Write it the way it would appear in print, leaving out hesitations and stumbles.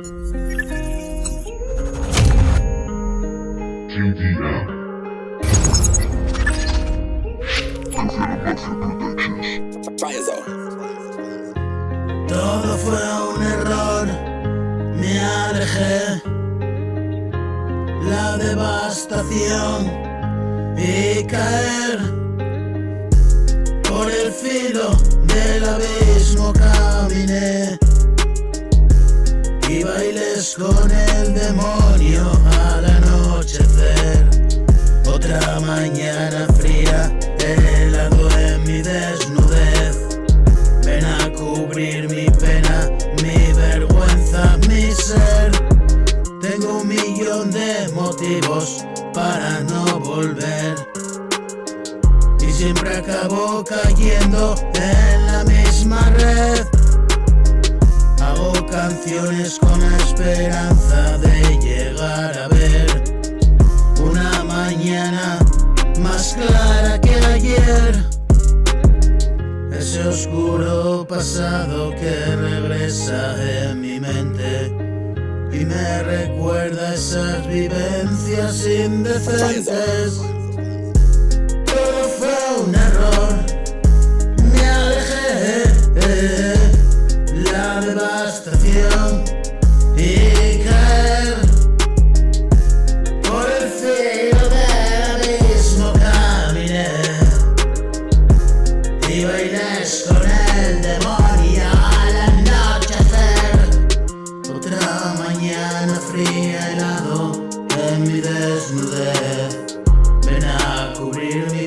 JDM. Todo fue un error, me alejé. La devastación y caer por el filo del abismo caminé. Y bailes con el demonio al anochecer. Otra mañana fría, helado en mi desnudez. Ven a cubrir mi pena, mi vergüenza, mi ser. Tengo 1.000.000 de motivos para no volver. Y siempre acabo cayendo en la misma red. Hago canciones con la esperanza de llegar a ver una mañana más clara que ayer. Ese oscuro pasado que regresa en mi mente y me recuerda esas vivencias indecentes. Todo fue un error, me alejé. La devastación y caer por el filo del abismo caminé. Y bailes con el demonio al anochecer. Otra mañana fría, helado en mi desnudez. Ven a cubrir mi